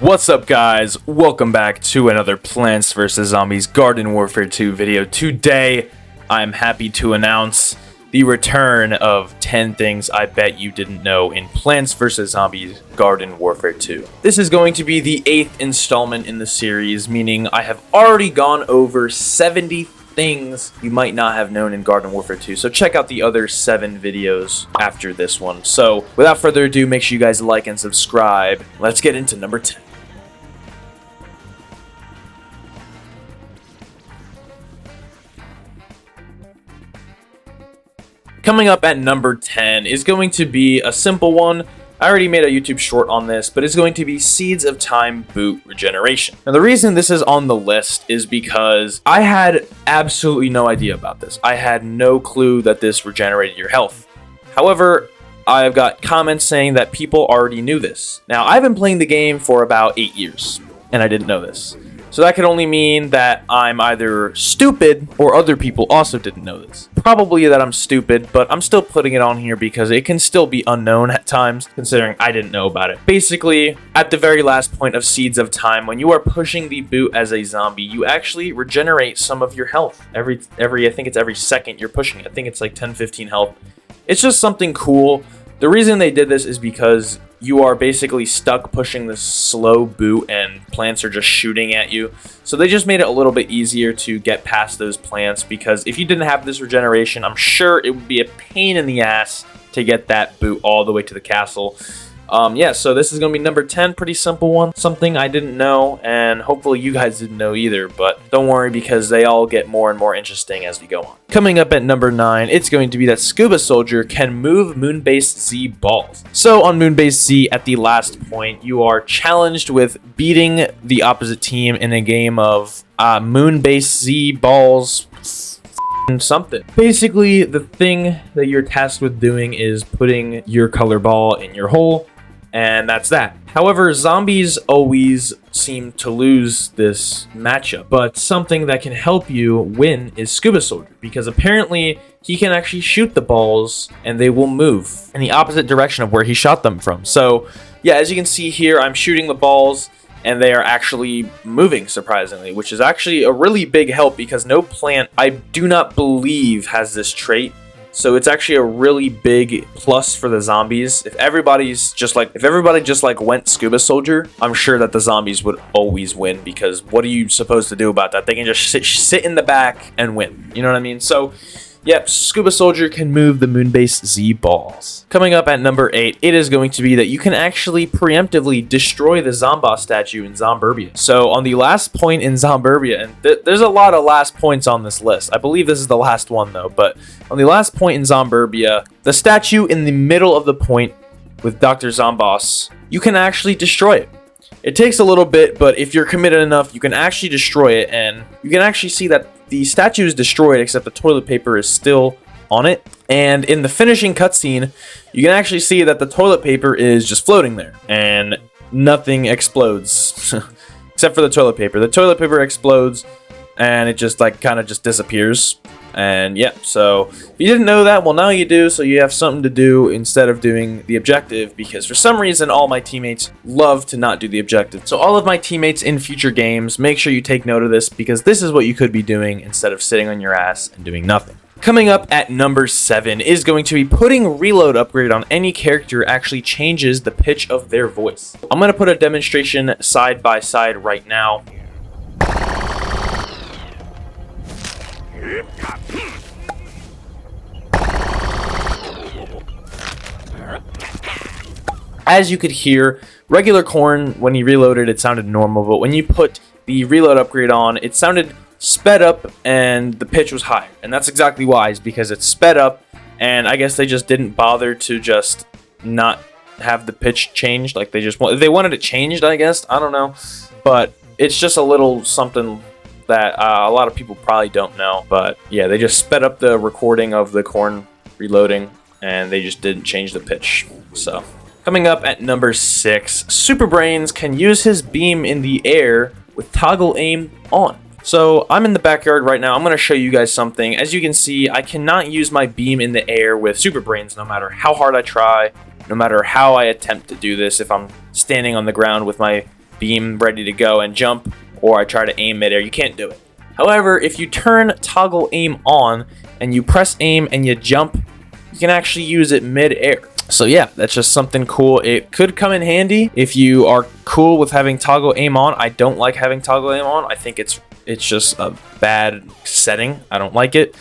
What's up, guys? Welcome back to another Plants vs. Zombies Garden Warfare 2 video. Today, I'm happy to announce the return of 10 things I bet you didn't know in Plants vs. Zombies Garden Warfare 2. This is going to be the 8th installment in the series, meaning I have already gone over 70 things you might not have known in Garden Warfare 2. So check out the other 7 videos after this one. So without further ado, make sure you guys like and subscribe. Let's get into number 10. Coming up at number 10 is going to be a simple one. I already made a YouTube short on this, but it's going to be Seeds of Time boot regeneration. Now, the reason this is on the list is because I had absolutely no idea about this. I had no clue that this regenerated your health. However, I've got comments saying that people already knew this. Now, I've been playing the game for about 8 years, and I didn't know this. So that could only mean that I'm either stupid or other people also didn't know this. Probably that I'm stupid, but I'm still putting it on here because it can still be unknown at times, considering I didn't know about it. Basically, at the very last point of Seeds of Time, when you are pushing the boot as a zombie, you actually regenerate some of your health. I think it's every second you're pushing it. I think it's like 10-15 health. It's just something cool. The reason they did this is because you are basically stuck pushing this slow boot and plants are just shooting at you. So they just made it a little bit easier to get past those plants, because if you didn't have this regeneration, I'm sure it would be a pain in the ass to get that boot all the way to the castle. Yeah, so this is going to be number 10, pretty simple one, something I didn't know, and hopefully you guys didn't know either, but don't worry because they all get more and more interesting as we go on. Coming up at number 9, it's going to be that Scuba Soldier can move Moonbase Z balls. So on Moonbase Z, at the last point, you are challenged with beating the opposite team in a game of Moonbase Z balls something. Basically, the thing that you're tasked with doing is putting your color ball in your hole, and that's that. However, zombies always seem to lose this matchup, but something that can help you win is Scuba Soldier, because apparently he can actually shoot the balls and they will move in the opposite direction of where he shot them from. So yeah, as you can see here, I'm shooting the balls and they are actually moving, surprisingly, which is actually a really big help because no plant, I do not believe, has this trait. So it's actually a really big plus for the zombies. If everybody just went Scuba Soldier, I'm sure that the zombies would always win, because what are you supposed to do about that? They can just sit in the back and win. You know what I mean? So yep, Scuba Soldier can move the Moonbase Z balls. Coming up at number 8, it is going to be that you can actually preemptively destroy the Zomboss statue in Zomburbia. So on the last point in Zomburbia, and there's a lot of last points on this list. I believe this is the last one though, but on the last point in Zomburbia, the statue in the middle of the point with Dr. Zomboss, you can actually destroy it. It takes a little bit, but if you're committed enough, you can actually destroy it, and you can actually see that the statue is destroyed, except the toilet paper is still on it. And in the finishing cutscene, you can actually see that the toilet paper is just floating there, and nothing explodes, except for the toilet paper. The toilet paper explodes, and it just kind of just disappears. And yeah, so if you didn't know that, well, now you do, so you have something to do instead of doing the objective, because for some reason all my teammates love to not do the objective. So all of my teammates in future games, make sure you take note of this, because this is what you could be doing instead of sitting on your ass and doing nothing. Coming up at number 7 is going to be putting reload upgrade on any character actually changes the pitch of their voice. I'm going to put a demonstration side by side right now. As you could hear, regular corn, when he reloaded, it sounded normal, but when you put the reload upgrade on, it sounded sped up and the pitch was higher. And that's exactly why, is because it's sped up, and I guess they just didn't bother to just not have the pitch changed. Like they wanted it changed, I guess. I don't know. But it's just a little something that a lot of people probably don't know. But yeah, they just sped up the recording of the corn reloading, and they just didn't change the pitch. So coming up at number 6, Super Brains can use his beam in the air with toggle aim on. So I'm in the backyard right now. I'm going to show you guys something. As you can see, I cannot use my beam in the air with Super Brains no matter how hard I try, no matter how I attempt to do this. If I'm standing on the ground with my beam ready to go and jump, or I try to aim midair. You can't do it. However, if you turn toggle aim on and you press aim and you jump, you can actually use it midair. So yeah, that's just something cool. It could come in handy if you are cool with having toggle aim on. I don't like having toggle aim on. I think it's just a bad setting. I don't like it,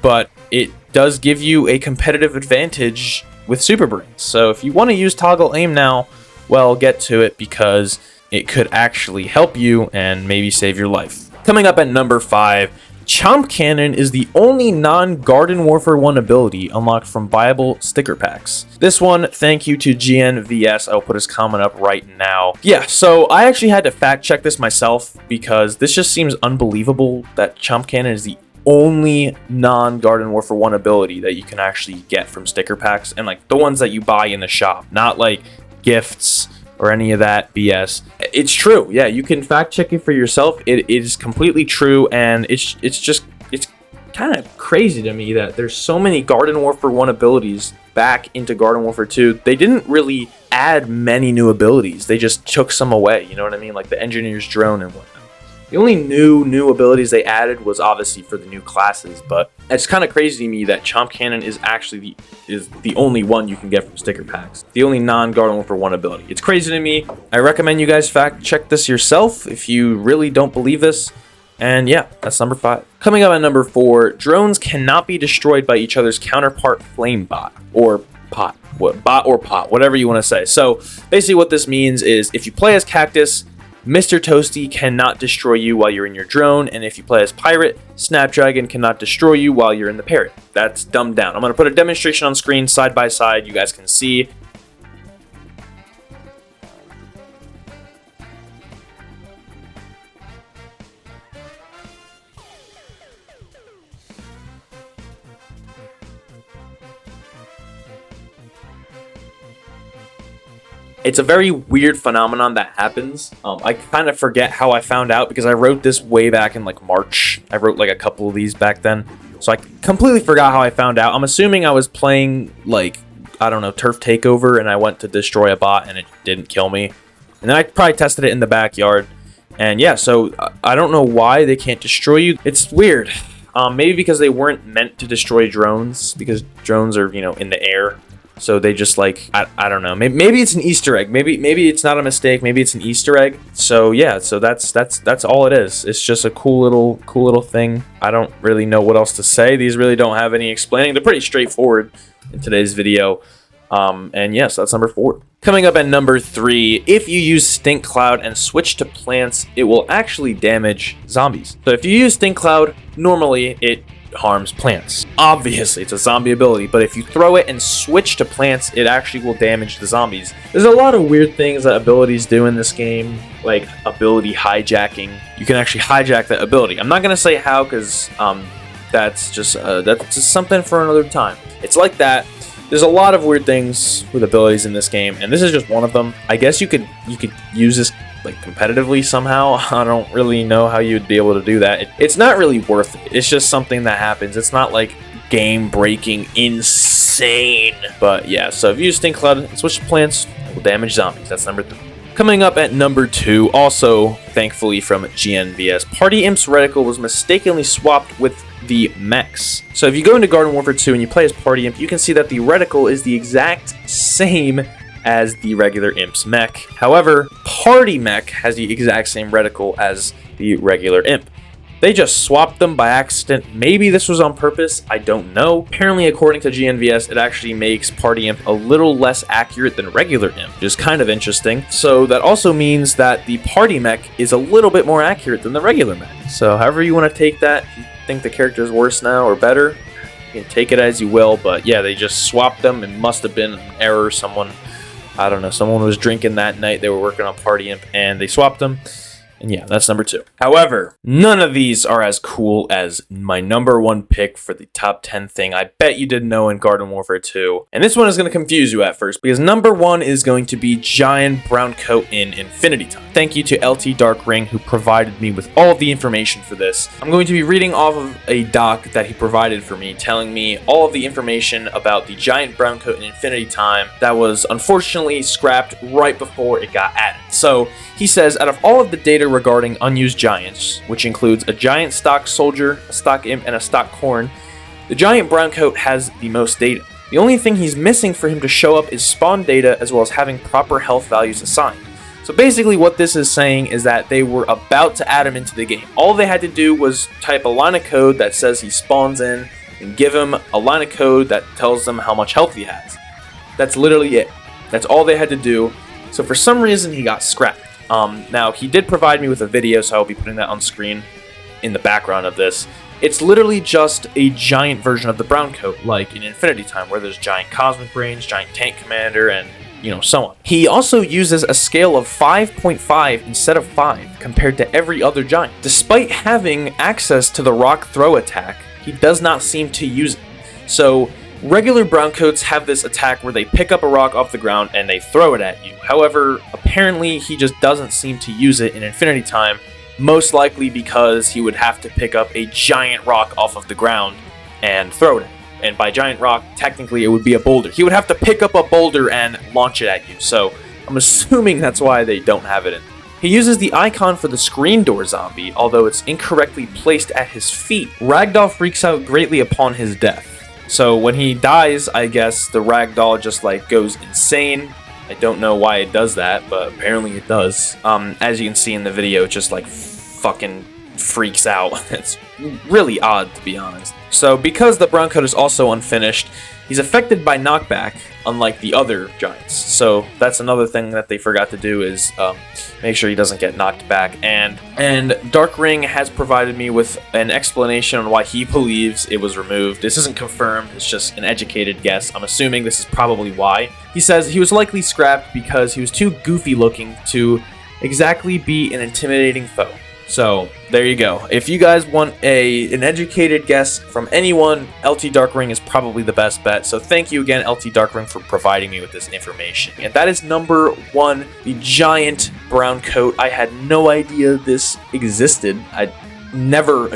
but it does give you a competitive advantage with Super Brains. So if you want to use toggle aim now, well, get to it, because it could actually help you and maybe save your life. Coming up at number 5, Chomp Cannon is the only non-Garden Warfare 1 ability unlocked from viable sticker packs. This one, thank you to GNVS. I'll put his comment up right now. Yeah, so I actually had to fact check this myself, because this just seems unbelievable that Chomp Cannon is the only non-Garden Warfare 1 ability that you can actually get from sticker packs, and like the ones that you buy in the shop, not like gifts or any of that BS. It's true. Yeah, you can fact check it for yourself. It is completely true, and it's kind of crazy to me that there's so many Garden Warfare 1 abilities back into Garden Warfare 2. They didn't really add many new abilities. They just took some away, you know what I mean? Like the Engineer's Drone and whatnot. The only new abilities they added was obviously for the new classes, but it's kind of crazy to me that Chomp Cannon is actually the only one you can get from sticker packs. The only non-Garden Warfare 1 ability. It's crazy to me. I recommend you guys fact check this yourself if you really don't believe this. And yeah, that's number 5. Coming up at number 4, drones cannot be destroyed by each other's counterpart flame bot or pot. Bot or pot, whatever you want to say. So basically what this means is if you play as Cactus, Mr. Toasty cannot destroy you while you're in your drone, and if you play as Pirate, Snapdragon cannot destroy you while you're in the Parrot. That's dumbed down. I'm going to put a demonstration on screen side by side. You guys can see. It's a very weird phenomenon that happens. I kind of forget how I found out, because I wrote this way back in like March. I wrote like a couple of these back then. So I completely forgot how I found out. I'm assuming I was playing like, I don't know, Turf Takeover, and I went to destroy a bot and it didn't kill me. And then I probably tested it in the backyard. And yeah, so I don't know why they can't destroy you. It's weird. Maybe because they weren't meant to destroy drones, because drones are, you know, in the air. So they just like, I don't know. Maybe it's an Easter egg. Maybe it's not a mistake. Maybe it's an Easter egg. So yeah, so that's all it is. It's just a cool little thing. I don't really know what else to say. These really don't have any explaining. They're pretty straightforward in today's video. And yes, that's number 4. Coming up at number 3, if you use Stink Cloud and switch to plants, it will actually damage zombies. So if you use Stink Cloud, normally it harms plants. Obviously, it's a zombie ability, but if you throw it and switch to plants, it actually will damage the zombies. There's a lot of weird things that abilities do in this game, like ability hijacking. You can actually hijack that ability. I'm not going to say how, because that's just something for another time. It's like that. There's a lot of weird things with abilities in this game, and this is just one of them. I guess you could use this like competitively somehow. I don't really know how you'd be able to do that. It's not really worth it. It's just something that happens. It's not like game breaking insane. But yeah, so if you use Stink Cloud and switch to plants, it will damage zombies. That's number 3. Coming up at number 2, also thankfully from GNVS, Party Imp's reticle was mistakenly swapped with the mechs. So if you go into Garden Warfare 2 and you play as Party Imp, you can see that the reticle is the exact same as the regular Imp's mech. However, Party Mech has the exact same reticle as the regular Imp. They just swapped them by accident. Maybe this was on purpose, I don't know. Apparently, according to GNVS, it actually makes Party Imp a little less accurate than regular Imp, which is kind of interesting. So that also means that the Party Mech is a little bit more accurate than the regular mech. So however you want to take that, if you think the character is worse now or better, you can take it as you will. But yeah, they just swapped them. It must have been an error. Someone, I don't know, someone was drinking that night. They were working on Party Imp and they swapped them. And yeah, that's number 2. However, none of these are as cool as my number 1 pick for the top 10 thing I bet you didn't know in Garden Warfare 2. And this one is going to confuse you at first, because number 1 is going to be Giant Brown Coat in Infinity Time. Thank you to LT Dark Ring, who provided me with all of the information for this. I'm going to be reading off of a doc that he provided for me, telling me all of the information about the Giant Brown Coat in Infinity Time that was unfortunately scrapped right before it got added. So he says, out of all of the data regarding unused giants, which includes a giant stock soldier, a stock imp, and a stock corn, the Giant Brown Coat has the most data. The only thing he's missing for him to show up is spawn data, as well as having proper health values assigned. So basically what this is saying is that they were about to add him into the game. All they had to do was type a line of code that says he spawns in, and give him a line of code that tells them how much health he has. That's literally it. That's all they had to do. So for some reason he got scrapped. Now he did provide me with a video, so I'll be putting that on screen in the background of this. It's literally just a giant version of the brown coat, like in Infinity Time, where there's giant cosmic brains, giant tank commander, and so on. He also uses a scale of 5.5 instead of 5 compared to every other giant. Despite having access to the rock throw attack, he does not seem to use it. So regular brown coats have this attack where they pick up a rock off the ground and they throw it at you. However, apparently he just doesn't seem to use it in Infinity Time, most likely because he would have to pick up a giant rock off of the ground and throw it at you. And by giant rock, technically it would be a boulder. He would have to pick up a boulder and launch it at you. So I'm assuming that's why they don't have it in. He uses the icon for the screen door zombie, although it's incorrectly placed at his feet. Ragdoll freaks out greatly upon his death. So when he dies, I guess the ragdoll just goes insane. I don't know why it does that, but apparently it does. As you can see in the video, it just fucking freaks out. It's really odd, to be honest. So because the brown coat is also unfinished, he's affected by knockback, unlike the other giants. So that's another thing that they forgot to do, is make sure he doesn't get knocked back. And Dark Ring has provided me with an explanation on why he believes it was removed. This isn't confirmed, it's just an educated guess. I'm assuming this is probably why. He says he was likely scrapped because he was too goofy looking to exactly be an intimidating foe. So there you go. If you guys want an educated guess from anyone, LT Dark Ring is probably the best bet. So thank you again, LT Dark Ring, for providing me with this information. And that is number 1, the giant brown coat. I had no idea this existed. I never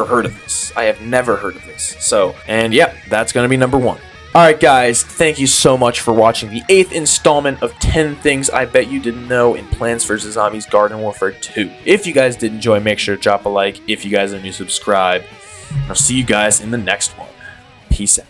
heard of this. I have never heard of this. So, and yeah, that's gonna be number 1. Alright guys, thank you so much for watching the 8th installment of 10 things I bet you didn't know in Plants vs. Zombies Garden Warfare 2. If you guys did enjoy, make sure to drop a like. If you guys are new, subscribe. And I'll see you guys in the next one. Peace out.